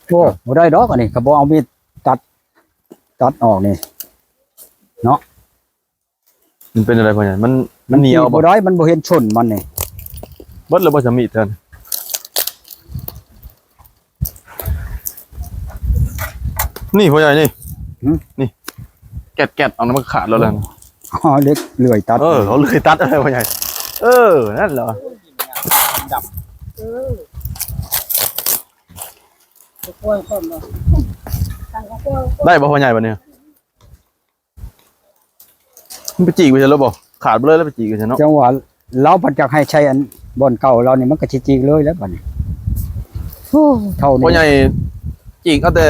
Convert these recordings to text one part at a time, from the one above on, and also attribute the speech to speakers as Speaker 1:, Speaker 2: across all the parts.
Speaker 1: โอ้บ่ได้ดอกอันนี้ก็บ่เอามีดตัดออกนี่เนาะ
Speaker 2: มันเป็นอะไรพ่อใหญ่มันเหนียว
Speaker 1: บ่ได้มันบ่เห็นชนมันนี่
Speaker 2: เบิดเลยบ่จะมีดเท่านั้นนี่พ่อใหญ่นี่แกะเอาน้ำมันขาดแล้วล่ะ
Speaker 1: อ๋อเล็กเลื่อยตัด
Speaker 2: เขาเลยตัดอะไรพ่อใหญ่นั่นเหรอ
Speaker 3: ดับกล้วยต้นเนาะตั้งกล้วย
Speaker 2: ได้บ่พ่อใหญ่บัดนี้มันไปจีกไปแล้วบ่ขาดไปเลยแล้วไปจีกกันเนาะ
Speaker 1: จังหวะเราปัจจักให้ใช้อันบ่อนเก่าเรานี่มันก็สิจริงเลยแล้วบัดนี้โอ้เท่า
Speaker 2: พ่อใหญ่
Speaker 1: นี้
Speaker 2: จีกเอาแต่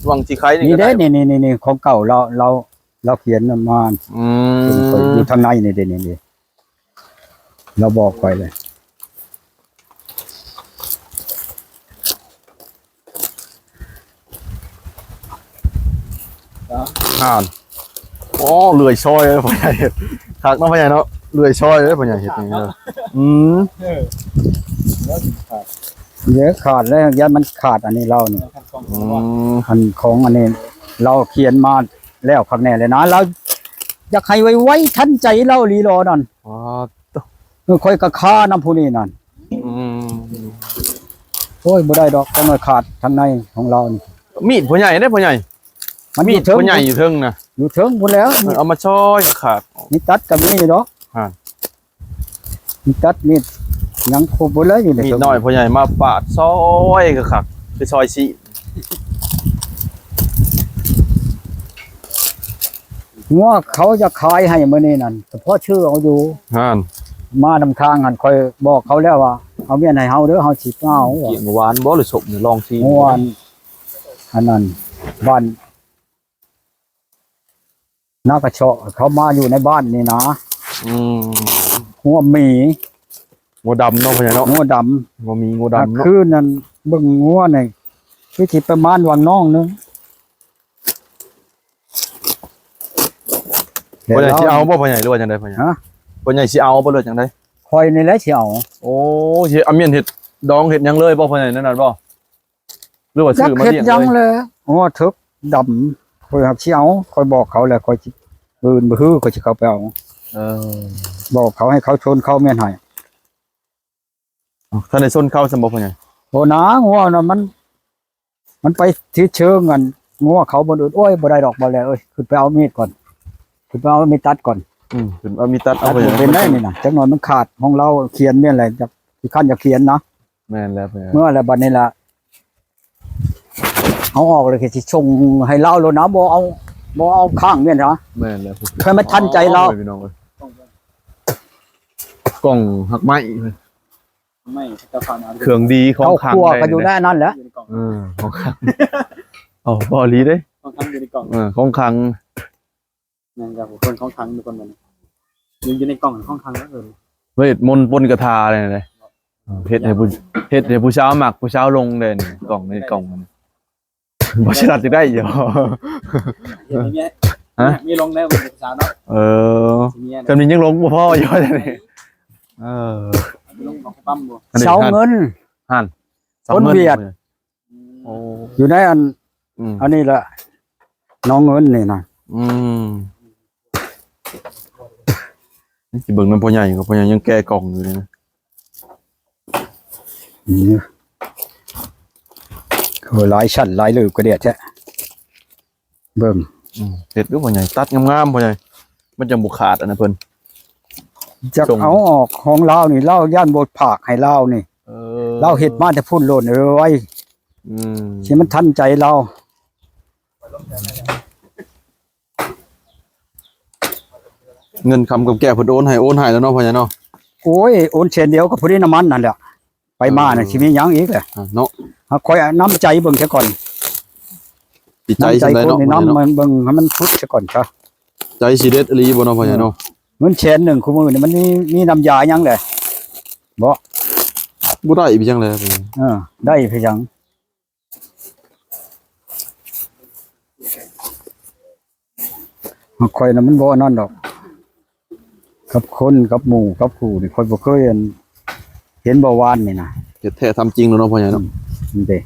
Speaker 2: หวังจีไข่นี่
Speaker 1: นี่
Speaker 2: ก็
Speaker 1: เด้
Speaker 2: ได้
Speaker 1: นี่ของเก่าเราเขียนมา
Speaker 2: อืม
Speaker 1: อยู่ทางในนี่เด้นี่เราบอกไปเลย
Speaker 2: ห่านอ๋อเลื่อยซอยเลยพ่อใหญ่คักเนาะพ่อใหญ่เนาะเลื่อยซอยเลยพ่อใหญ่เฮ็ดอย่างนี้เลยอืม
Speaker 1: เดี๋ยวขาดแล้วยันมันขาดอันนี้เรานี่
Speaker 2: อืม
Speaker 1: อันของอันนี้เราเขียนมาแล้วข้างแน่เลยนะเราอยากให้ไว้ทันใจเราลีรอนั่น
Speaker 2: อ๋อ
Speaker 1: ค่อยกระค่าน้ำผู้นี้นั่น
Speaker 2: อืม
Speaker 1: โอ้ยบ่ได้ดอกก็มาขาดทางในของเรานี่
Speaker 2: มีดพ่อใหญ่ได้พ่อใหญ่
Speaker 1: มัน
Speaker 2: มีด
Speaker 1: เทิง
Speaker 2: พ่อใหญ่อยู่เทิงนะ
Speaker 1: อยู่เทิงหมดแล้ว
Speaker 2: เอามาช่อยขาด
Speaker 1: มีตัดกับมีดอก
Speaker 2: อ่า
Speaker 1: มีตัดมีดยังครบหมดแล้วอยู่ใน
Speaker 2: มีด
Speaker 1: เทิง
Speaker 2: น้อยพ่อใหญ่มาปาดซอยก็คักคือซอยสิ
Speaker 1: งัวเขาจะขายให้มื้อนี้นั่นแต่พอชื่อเอาอยู่
Speaker 2: ห่าน
Speaker 1: มานำทางหันค่อยบอกเขาแล้วว่าเอาเมียนให้เฮาเด้อเฮาสิเอา
Speaker 2: เกี่ยงหวานบ่หรือสมนี่ลองซิ
Speaker 1: ม่วนอันนั้นบ้านนากระเชาะเขามาอยู่ในบ้านนี่นะ
Speaker 2: อืม
Speaker 1: หัวหมี
Speaker 2: งูดำเนาะพ่อใหญ่เนาะ
Speaker 1: หัวด
Speaker 2: งูมีงู
Speaker 1: ำ
Speaker 2: ดำเนาะ
Speaker 1: คืนนั้นเบิ่งงัวนี่วิธีประมาณวังน้องนึง
Speaker 2: พ่อใหญ่สิเอาบ่พ่อใหญ่หรือว่าจังได๋พ่อใหญ่
Speaker 1: ฮะ
Speaker 2: พ่อใหญ่สิเอาบ่หรือจังได๋
Speaker 1: คอยนี่แหละสิเอา
Speaker 2: โอ้สิเอาเมียนเฮ็ดดองเฮ็ดหยังเลยบ่พ่อใหญ่นั่นน่ะบ่หรือว่า
Speaker 1: จัก
Speaker 2: ซื้อมา
Speaker 1: เฮ็ด
Speaker 2: เลี้ยง
Speaker 1: ยัง
Speaker 2: เลย
Speaker 1: เลยงัวทึกดำคอยหักสิเอาคอยบอกเขาแล้วคอยสิอื่นบ่ฮือคอยสิเข้าไปเอา
Speaker 2: เออ
Speaker 1: บอกเขาให้เขาชนเขาเมียนให้
Speaker 2: ท่านได้ส้นเข้าซั่นบ่พ่อใหญ่
Speaker 1: โหนางัวน่ะมันไปที่เชิงกันงัวเขาบ่อื่นโอ้ยบ่ได้ดอกบ่แล้วเอ้ยขึ้นไปเอามีดก่อนขึ้นไปเอามีดตัดก่อน
Speaker 2: ขึ้นเอามีตัด
Speaker 1: ตั
Speaker 2: เอา
Speaker 1: ด
Speaker 2: พ่อใหญ่
Speaker 1: เป็นได้นี่นะจักหน่อยมันขาดของเราเขียนเนี่ยอะไรจะที่ขั้นจะเขียนนะ
Speaker 2: แม่นแล้วพ่อใหญ่
Speaker 1: เมื่อไรบัดนี้ละเอาออกเลยคือสิชงให้เล่าแล้วนะบ่เอาข้างเนี่ยนะ
Speaker 2: แม่นแล้ว
Speaker 1: เคยมาทันใจเรา
Speaker 2: พี่น้องเอ้ยกล่องหักไม้
Speaker 3: ไม่จะฟังเอา
Speaker 2: เครื่องดีของ
Speaker 1: เขา
Speaker 2: ขัง
Speaker 1: คั่ว
Speaker 2: ได้
Speaker 1: ก็อยู่
Speaker 2: เลย
Speaker 1: แน่นั่นแหละ
Speaker 3: อยู่ในกล่อง
Speaker 2: ของขังเอาบ่ลีเด้
Speaker 3: ของทังอยู่ในกล่อง
Speaker 2: ของขัง
Speaker 3: นั่นครับคนของทังอยู่คนมันอยู่ในกล่องของทังแล้วเออ
Speaker 2: เวทมนต์ปนกระทาเลยนะเฮ็ดให้ผู้เช้าหมักผู้เช้าลงเด่นกล่องในกล่องมันบ่ฉลาดจะได้อยู่
Speaker 3: เห็นไหม
Speaker 2: ฮะ
Speaker 3: มีลงแล้วเป็นภาษาเนาะ
Speaker 2: เออ
Speaker 3: มีเนี่ย
Speaker 2: จำนี้ยังลงบ่พออยู่จังนี่เออ
Speaker 3: ลงของปั๊มบ่
Speaker 1: เสาเงิน คนเวียด
Speaker 2: โอ้
Speaker 1: อยู่ในอัน
Speaker 2: อืม
Speaker 1: อันนี้แหละน้องเงินนี่นะ
Speaker 2: อืมสิเบิ่งน้ำพ่อใหญ่กับพ่อใหญ่ยังแก้กล่องอยู่เลยนะ
Speaker 1: นี่โหหลายชั้นหลายลืบก็เดียดแท้เบิ่ง
Speaker 2: เฮ็ดดูพ่อใหญ่ตัดงามๆพ่อใหญ่มันจะบ่ขาดอันนะเพิ่น
Speaker 1: จะเอาออกของเรานี่เล่าย่านบทผากให้เรานี่
Speaker 2: เออ
Speaker 1: เราเห็ดมาแต่พุ่นโลนไว้
Speaker 2: อืม
Speaker 1: ที่มันทันใจเรา
Speaker 2: เงินคำกับแก่เพิ่นโอนให้แล้วเนาะพ่อใหญ่เนาะ
Speaker 1: โอ้ยโอนเชนเดียวกับผู้นี้น้ำมันนั่นแหละไปมาน่ะสิมีหยังอีกแหละ
Speaker 2: เนาะ
Speaker 1: คอยน้ำใจเบิ่งซะก่อน
Speaker 2: จิตใจ
Speaker 1: น้ำใจ
Speaker 2: สิได้
Speaker 1: คน
Speaker 2: เนาะ
Speaker 1: นี่
Speaker 2: พ่อใหญ่
Speaker 1: น้ำ
Speaker 2: เนาะ
Speaker 1: มันเบิ่งให้มันพุทธซะก่อนครับ
Speaker 2: ใจสิเด็ดอีหลีบ่เนาะพ่อใหญ่เนาะ
Speaker 1: เงินแสนหนึ่งคู่มือนี่มันมีน้ำยาหยังแหละบ่
Speaker 2: บ่ได้อีกจังเลยพ่อใหญ่
Speaker 1: ได้เพียงคอยน่ะมันบ่นั่นดอกกับคนกับหมู่กับคู่นี่คอยบ่เคยเห็นบ่วานนี่นะ
Speaker 2: เฮ็ดแท้ทำจริงแล้วเนาะพ่อใหญ่เนาะ
Speaker 1: นี่เด้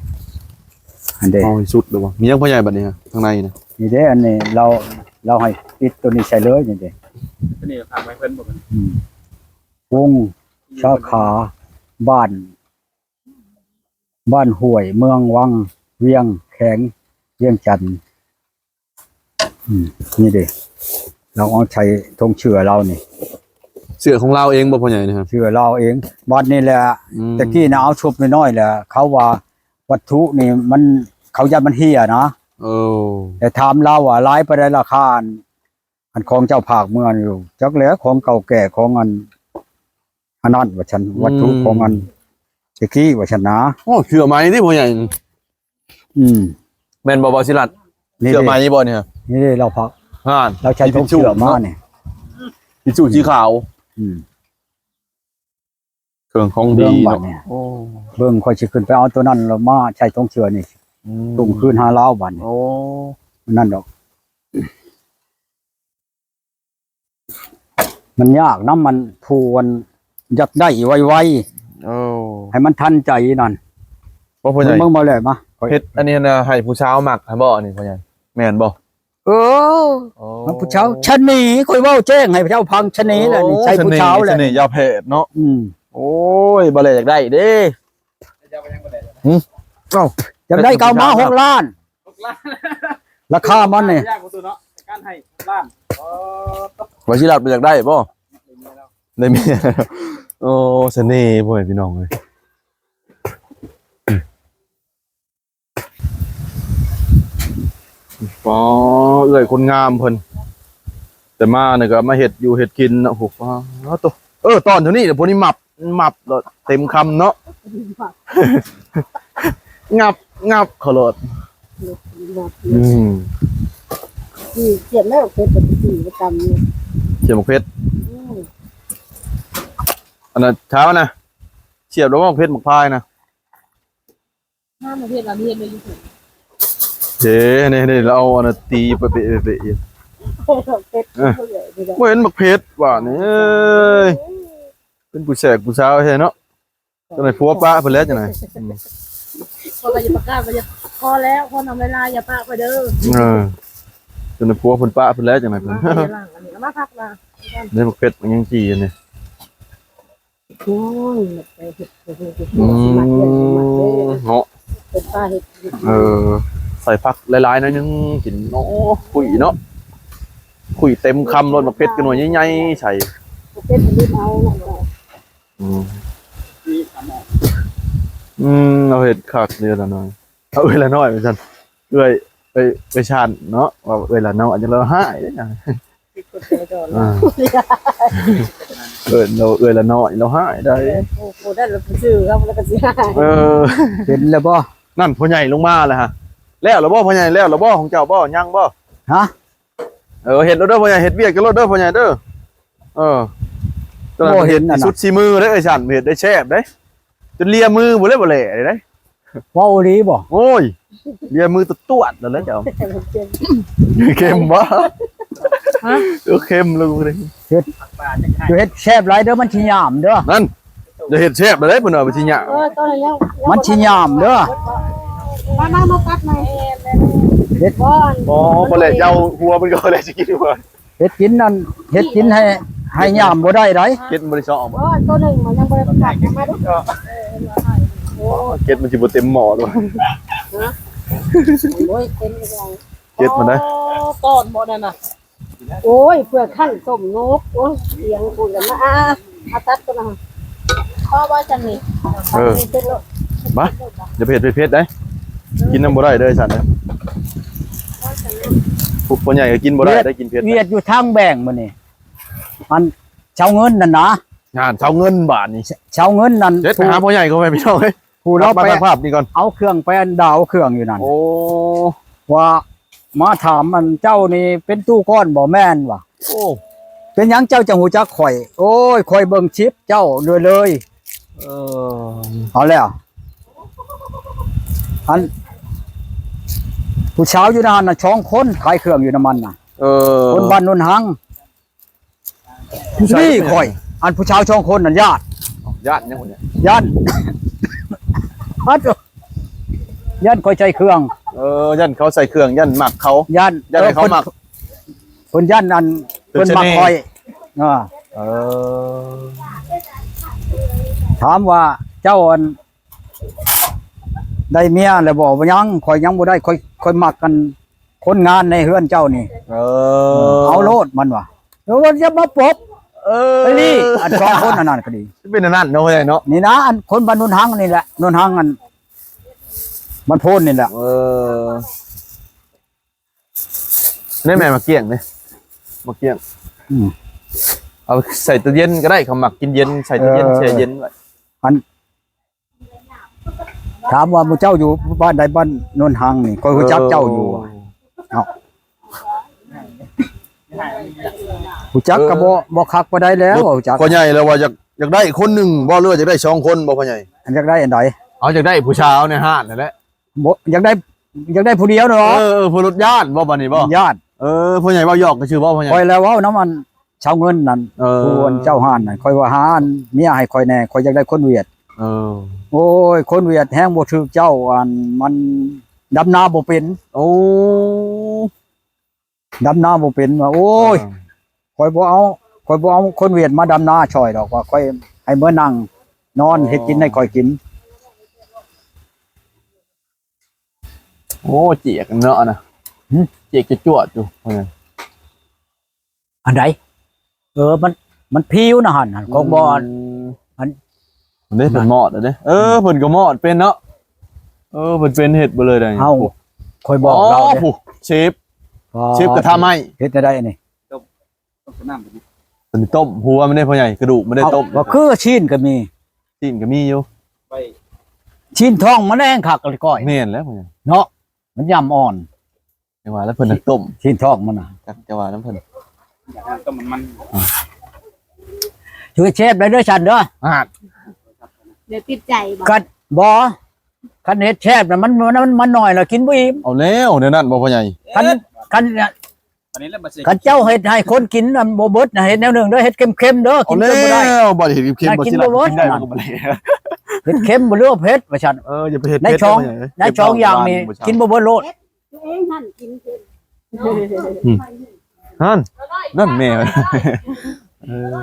Speaker 1: อันเด้
Speaker 2: เอาให้สุดเลยบ่มียังพ่อใหญ่บัดนี้ฮะข้างในนะ
Speaker 1: นี่เด้อันนี้เราให้ปิดตัวนี้ใส่เลยนี่เด้
Speaker 3: นี่ฝากไว้เพิ่นบ่กัน
Speaker 1: วงสาขาบ้านห้วยเมืองวังเวียงแข็งเวียงจันทน์นี่เด้เราเอาใช้ธงเชื่อเรานี่
Speaker 2: เสื้อของเราเองบ่พ่อใหญ่นะครับ
Speaker 1: เชื่อเราเองบ้านนี่แหละ
Speaker 2: อืม
Speaker 1: ตะกี้นะเอาชุบน้อยๆแหละเขาว่าวัตถุนี่มันเขายัดมันเฮียนะ
Speaker 2: โอ้
Speaker 1: แต่ถามเราว่าหลายไปได้ราคาอันของเจ้าภาคเมืองอยู่จักแล้วของเก่าแก่ของอันนั้นว่าฉันวัตถุของอันตะกี้ว่าฉันนะ
Speaker 2: โอ้เสื้อไหมที่พ่อใหญ่ แม่นบ่สิรัด
Speaker 1: นี่
Speaker 2: เสื้อ
Speaker 1: เด้
Speaker 2: ไหมบ่เนี่ย
Speaker 1: นี่เด้เราพัก
Speaker 2: ห่าน
Speaker 1: เราใช้ธงเชื่อมาเนี่ย
Speaker 2: ทิชชู่สีขาว
Speaker 1: อืม
Speaker 2: เครื่องของดี
Speaker 1: เรื่องบัตร
Speaker 2: เนาะ
Speaker 1: เนี่ย
Speaker 2: โอ้
Speaker 1: เบิ่งค่อยสิขึ้นไปเอาตัวนั้นเรามาใช้ธงเชื่อนี่ตุ่มคืน5ล้าวบัดนี่
Speaker 2: โอ้
Speaker 1: นั่นดอก มันยากนะมันทวนอยากได้ไว
Speaker 2: โอ้
Speaker 1: ๆให้มันทันใจนั่น
Speaker 2: บ่พ่อใหญ่
Speaker 1: มึงมาเลยมา
Speaker 2: เฮ็ดอันนี้นะให้ผู้สาวมักให้บ่อันนี้พ่อใหญ่แม่นบ่
Speaker 1: เออ
Speaker 2: โอ้
Speaker 1: มันผู้เช้าชะนีคอยเว้าแจ้งให้พระเจ้าพังชะนีแหละนี่ใช่ผู้เช้าแหละ
Speaker 2: เสน่ห์ยาเพศเนาะ โอ้ยบ่เลยอยากได้เด้
Speaker 3: จะไปยังบ่ได้
Speaker 2: เอ้า
Speaker 1: อยากได้เก่ามา6 ล้าน
Speaker 3: 6 ล้าน
Speaker 1: ราคามันนี่
Speaker 3: ยากบ่ตัวเนาะการให้6 ล้านต้อง
Speaker 2: วชิรัตน์บ่อยากได้บ่ได้เมียโอ้เสน่ห์พ่อแม่พี่น้องเอ้ยป๋อเอ้ยคนงามเพิ่นแต่มาเนี่ยก็มาเฮ็ดอยู่เฮ็ดกินเนาะโหฟ้าตัวตอนเท่านี้เดี๋ยวพวกนี้หมับแล้วเต็มคำเนาะ งับเขาโลดอืม
Speaker 4: เขียนแล้วเพชรปฏิสีประจำเนี่ย
Speaker 2: เฉียบหมกเพชรอันนั้นเช้านะเฉียบแล้วหมกเพชรหมกพายนะ
Speaker 4: ห้ามประเภทเราเรียนไปอยู่ถึง
Speaker 2: เจ๊นี่เราเอาอันนั้นตีไป
Speaker 4: เพชรเขาใหญ่ไปเลย
Speaker 2: เว้นหมกเพชรว่านี่เอ้ยเป็นผู้แสกผู้สาวใช่เนาะตอนไหนพัวป้าเพิ่นแล้วจังไหน
Speaker 4: พอไปจะประกาศไปจะพอแล้วพอนำเวลาอย่าปากไปเด้อ
Speaker 2: ตอนไหนพัวเพิ่นป้าเพิ่นแล้วจังไหนเพิ่น
Speaker 4: มาหลังอันนี้มาพักมา
Speaker 2: ได้หมกเพชรมันยังจีอันนี้
Speaker 4: โอ้ยไปเห็ดไปเห็ด
Speaker 2: อื
Speaker 4: มาเห็ดมาเห็ด
Speaker 2: เนาะ
Speaker 4: เป็นป้าเห็ด
Speaker 2: ใส่ผักหลายๆหน่อยนึงกินเนาะคุยเนาะคุยเต็มคำรสหมกเพชรกันหน่อยใหญ่ๆใส่
Speaker 4: เป็นรีบเอา
Speaker 3: ที่ทำออก
Speaker 2: เราเห็ดคักเดือนละน้อยเอาละน้อยไปซั่นไปชาญเนาะว่าละน้อยอาจจะเราหายได้นะ
Speaker 4: คนเจอจอน
Speaker 2: เราละน้อยเราหายได้
Speaker 4: โอ้โหได้เราซื้อครับแล้วก็ซื้อ
Speaker 1: เป็นแล้วบ่
Speaker 2: นั่นพ่อใหญ่ลงมาเลยฮะแล้วบ่พ่อใหญ่แล้วบ่ของเจ้าบ่ยังบ่
Speaker 1: ฮะ
Speaker 2: เห็ดเด้อพ่อใหญ่เห็ดเบี้ยกันรถเด้อพ่อใหญ่เด้อตัวเห็ดสุดสีมือเด้อไอ้ฉันเห็ดได้แซ่บเด้จนเลียมือบ่เลยบ่แหล่เด้
Speaker 1: เว้าดีบ่
Speaker 2: โอ้ยเลียมือตวดๆแล้วเจ้าเค็มบ่เค็มเลย
Speaker 3: ปลาจังไห้
Speaker 1: อยู่เฮ็ดแซ่บหลายเด้อมันสิยามเด้อ
Speaker 2: นั่นจะเห็ดแซ่บเลยเพิ่นว่าไปสิหยะ
Speaker 4: ตอนนี้
Speaker 1: มันสิยามเด้อ
Speaker 4: มาตัดไหม
Speaker 1: เฮ็ด
Speaker 4: ก้อน
Speaker 2: อ๋อบ่แหละเจ้าหัวมันก็เลยสิกินว่า
Speaker 1: เฮ็ดกินนั่นเฮ็ดกินให้ยามบ่ได้ได
Speaker 2: เก็ดบ่ได้ซอกบ่
Speaker 4: ก้อนตัวหนึ่งมันยังบริษัทยังไม่ได้โอ้
Speaker 2: เก็ดมันสิบ่เต็มหม้อด้วย
Speaker 4: โอ้ยเต็มเลย
Speaker 2: เก็ดมันได้
Speaker 4: ต้นบ่นั่นน่ะโอ้ยเพื่อขั้นต้มนกโอ้ยเสียงคุณกันนะอาตัดกันนะพ่อว่าจังนี่เป็นโล
Speaker 2: มาอย่าเผ็ดได้กินน้ำบ่ได้เด้อไอ้สันเด้อพวกคนใหญ่ก็กินบ่ได้ได้กินเผ็ด
Speaker 1: เวียดอยู่ทางแบ่งมื้อนี่อันเช้าเงินนั่นนะ
Speaker 2: งานเช้าเงินบาทนี่
Speaker 1: เช้าเงินนั่น
Speaker 2: เด็ดไปหาพ่อใหญ่เขาไปพี่น้องเอ้ย
Speaker 1: ผู้เราไป
Speaker 2: ภาพนี่ก่อน
Speaker 1: เอาเครื่องไปอันดาวเครื่องอยู่นั่น
Speaker 2: โอ้
Speaker 1: ว่ามาถามมันเจ้านี่เป็นตู้ก้อนบ่แม่นว่ะ
Speaker 2: โอ้
Speaker 1: เป็นหยังเจ้าจังหูจักข่อย โอ้ยข่อยเบิ่งชิปเจ้าเลย
Speaker 2: เออ
Speaker 1: เอาแล้วอันผู้สาวอยู่นั่นน่ะ2 คนขายเครื่องอยู่น้ำมันน่ะ คนบ้านนนหังนี่ข่อย อันผู้สาว2 คนนั่นญาติ
Speaker 2: ญาติเนี่ยคนเนี้ย
Speaker 1: ญาติ ฮัด ยันคอยใจเครื่อง
Speaker 2: ยันเขาใส่เครื่องยันหมักเขา
Speaker 1: ยัน
Speaker 2: ยันให้เขาหมัก
Speaker 1: คนยันอัน
Speaker 2: เป็
Speaker 1: คน น
Speaker 2: เส
Speaker 1: มา
Speaker 2: น่ห์
Speaker 1: คอยอ่า
Speaker 2: เออ
Speaker 1: ถามว่าเจ้าอันได้เมียแล้วบอกว่ายังคอยยังบ่ได้คอยมักกันคนงานในเฮือนเจ้านี่ เอาโลดมันว่ะแล้วมันจะมาปบไอ้นี่อันสองคนอันนั้นก็ดี
Speaker 2: เป็นอันนั้นเนาะพ่อใหญ่เนาะ
Speaker 1: นี่นะอันคนบ้านนนหังนี่แหละนนหังอันมันโพนนี่แหละ
Speaker 2: นี่แม่มาเกี่ยงเนี่ยมาเกี่ยง
Speaker 1: อืม
Speaker 2: เอาใส่ตู้เย็นก็ได้เขาหมักกินเย็นใส่ตู้เย็นแช่เย็นไว้
Speaker 1: ถามว่าหมู่เจ้าอยู่บ้านใดบ้านนนหังนี่คอยรู้จักเจ้าอยู่รู้จักก็บ่คักบ่ได้แล้วรู้จัก
Speaker 2: พ่อใหญ่แล้วว่าอยากได้คนหนึ่งบ่เลืออยากได้สองคนบ่พ่อใหญ่
Speaker 1: อันอยากได้อันใด
Speaker 2: เอาอยากได้ผู้ชายในห้างนั่นแหละ
Speaker 1: บ่อยากได้ผู้เดียวเนาะ
Speaker 2: ผู้รถญาติบ่บัดนี้บ่
Speaker 1: ญาติ
Speaker 2: พ่อใหญ่ว่าหยอกก็ชื่อบ่พ่อใหญ่
Speaker 1: คอยแล้วเว้าน้ำมันชาวเงินนั่น ผู้อันเจ้าห้านน่ะคอยว่าหาอันเมียให้คอยแน่คอยอยากได้คนเวียดโอ้ยคนเวียดแฮงบ่ถูกเจ้าอันมันดำนาบ่เป็น
Speaker 2: โอ้
Speaker 1: ดำนาบ่เป็นว่าโอ้ยคอยบ่เอาคนเวียดมาดำนาช่อยดอกว่าคอยให้เมื่อนั่งนอนเฮ็ดกินให้คอยกิน
Speaker 2: โอ้เจียกเนาะนะเจียกจะจวดอยู่พ่อใหญ่
Speaker 1: อันใดมันพิวนะหั่นของบ่อน
Speaker 2: มันได้เพิ่นหมอดเด้เพิ่นก็หมอดเป็นเนาะเพิ่นเป็นเฮ็ดบ่เลยได้
Speaker 1: เฮาคอยบอกเราเด้
Speaker 2: ผู้เชฟกระทะไหม้
Speaker 1: เฮ็ดได้นี่
Speaker 3: ต้องน้ำแบบนี้
Speaker 2: เพิ่นต้มหัวมันได้พ่อใหญ่กระดูกมันได้ต้ม
Speaker 1: ว่าคือชิ้นก็มี
Speaker 2: ตีนก็มีอยู่
Speaker 3: ไป
Speaker 1: ชิ้นท้องมันแรงคักเลยก้อย
Speaker 2: แม่นแล้วพ่อใหญ่
Speaker 1: เนาะมันยำอ่อน
Speaker 2: จังหวะแล้วเพิ่นน่ะต้ม
Speaker 1: ชิ้นท้องมันน่ะ
Speaker 2: จังหวะนั้นเพิ่น
Speaker 3: อยากให้ต้มมัน
Speaker 1: ช่วยเชฟได้เด้อฉันเด้อ
Speaker 4: เดี๋ยวติดใจบ่
Speaker 1: กัดบ่คันเฮ็ดแชฟน่ะมันน้อยล่ะกินบ่อิ่ม
Speaker 2: เอาแล้วเดี๋ยวนั้นบ่พ่อใหญ่
Speaker 1: คัน
Speaker 3: อันนี้แล้วมาเสร็จ
Speaker 1: คันเจ้าเฮ็ดให้คนกินอันบ่เบิดน่ะเฮ็ดแนวหนึงเด้อเฮ็ดเค็มๆเด้อ
Speaker 2: เอา
Speaker 1: กิน
Speaker 2: แล้
Speaker 1: เค็มบ่ได้
Speaker 2: วบ่ได้เห็นเค็มบ่
Speaker 1: กิน
Speaker 2: สิ
Speaker 1: บ่
Speaker 2: ล่ะ
Speaker 1: เบิด
Speaker 2: กินได้มันก็บ่ได้
Speaker 1: เฮ็ดเค็มบ่หรือว่าเผ็ดว่าฉัน
Speaker 2: อย่าไปเฮ็ด
Speaker 1: ในช่องในช่องอย่างนี้กินบ่เบิดโลด
Speaker 4: ตัวเองหั่นกินคือ
Speaker 2: นั่นแม่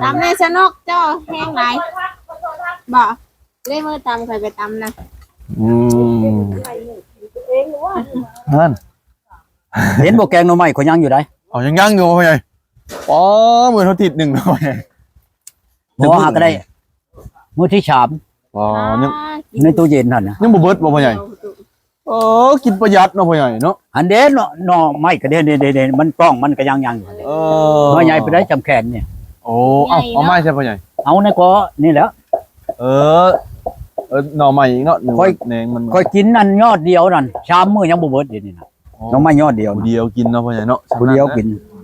Speaker 4: ตำในสนกเจ้าแห้งไหลบ่เล่มือตำใครไปตำนะ
Speaker 2: นั่น
Speaker 1: เห็นบ่แกงหน่อไม้เขายังอยู่ได้
Speaker 2: เอายังอยู่พ่อใหญ่อ๋อมื้อเท่าติด1พ่อใหญ่
Speaker 1: บ่หาก็ได้มื้อที่3
Speaker 2: อ๋อยัง
Speaker 1: ในตู้เย็นนั่นน่ะ
Speaker 2: ยังบ่เบิดบ่พ่อใหญ่กินประหยัดเนาะพ่อใหญ่เนาะ
Speaker 1: อันเด่นหน่อไม้ก็เด่นมันป้องมันก็ยังอยู่น้อยใหญ่ไปได้จำแขนเนี่ย
Speaker 2: โอ้เอาไม้ใช่พ่อใหญ่
Speaker 1: เอาในก็นี่แหละ
Speaker 2: หน่อใหม่อีกเนาะแหนงมัน
Speaker 1: ค่อยกินนั่นยอดเดียวนั่นชามมื้อยังบ่เบิดเดี๋ยวนี้น่ะหน่อไม้ยอดเดียว
Speaker 2: ผู้
Speaker 1: น่ะ
Speaker 2: เดียวกินเนาะพ่อใหญ่เนาะ
Speaker 1: ผู้เดียวกิน
Speaker 2: โ